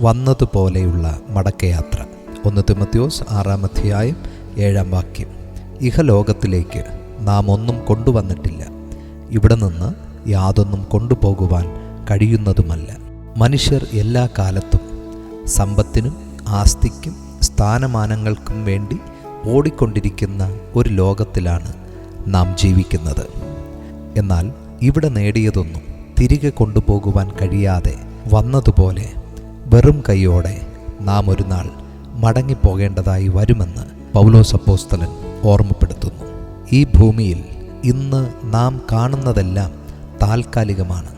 വന്നതുപോലെയുള്ള മടക്കയാത്ര. 1 തിമോഥെയോസ് 6:7 ഇഹലോകത്തിലേക്ക് നാം ഒന്നും കൊണ്ടുവന്നിട്ടില്ല, ഇവിടെ നിന്ന് യാതൊന്നും കൊണ്ടുപോകുവാൻ കഴിയുന്നതുമല്ല. മനുഷ്യർ എല്ലാ കാലത്തും സമ്പത്തിനും ആസ്തിക്കും സ്ഥാനമാനങ്ങൾക്കും വേണ്ടി ഓടിക്കൊണ്ടിരിക്കുന്ന ഒരു ലോകത്തിലാണ് നാം ജീവിക്കുന്നത്. എന്നാൽ ഇവിടെ നേടിയതൊന്നും തിരികെ കൊണ്ടുപോകുവാൻ കഴിയാതെ വന്നതുപോലെ വെറും കൈയോടെ നാം ഒരു നാൾ മടങ്ങിപ്പോകേണ്ടതായി വരുമെന്ന് പൗലോസ് അപ്പോസ്തലൻ ഓർമ്മപ്പെടുത്തുന്നു. ഈ ഭൂമിയിൽ ഇന്ന് നാം കാണുന്നതെല്ലാം താൽക്കാലികമാണ്.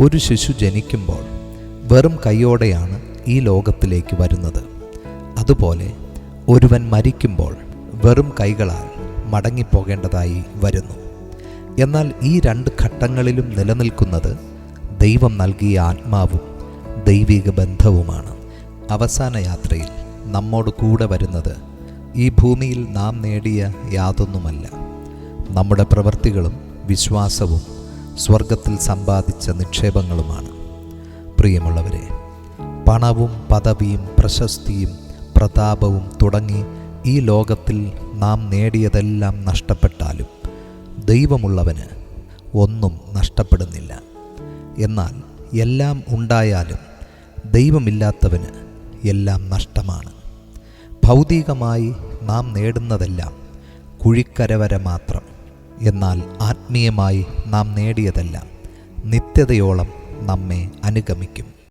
ഒരു ശിശു ജനിക്കുമ്പോൾ വെറും കൈയോടെയാണ് ഈ ലോകത്തിലേക്ക് വരുന്നത്. അതുപോലെ ഒരുവൻ മരിക്കുമ്പോൾ വെറും കൈകളാൽ മടങ്ങിപ്പോകേണ്ടതായി വരുന്നു. എന്നാൽ ഈ 2 ഘട്ടങ്ങളിലും നിലനിൽക്കുന്നത് ദൈവം നൽകിയ ആത്മാവും ദൈവിക ബന്ധവുമാണ്. അവസാന യാത്രയിൽ നമ്മോട് കൂടെ വരുന്നത് ഈ ഭൂമിയിൽ നാം നേടിയ യാതൊന്നുമല്ല. നമ്മുടെ പ്രവൃത്തികളും വിശ്വാസവും സ്വർഗത്തിൽ സമ്പാദിച്ച നിക്ഷേപങ്ങളുമാണ്. പ്രിയമുള്ളവരെ, പണവും പദവിയും പ്രശസ്തിയും പ്രതാപവും തുടങ്ങി ഈ ലോകത്തിൽ നാം നേടിയതെല്ലാം നഷ്ടപ്പെട്ടാലും ദൈവമുള്ളവന് ഒന്നും നഷ്ടപ്പെടുന്നില്ല. എന്നാൽ എല്ലാം ഉണ്ടായാലും ദൈവമില്ലാത്തവന് എല്ലാം നഷ്ടമാണ്. ഭൗതികമായി നാം നേടുന്നതെല്ലാം കുഴിക്കര മാത്രം. എന്നാൽ ആത്മീയമായി നാം നേടിയതെല്ലാം നിത്യതയോളം നമ്മെ അനുഗമിക്കും.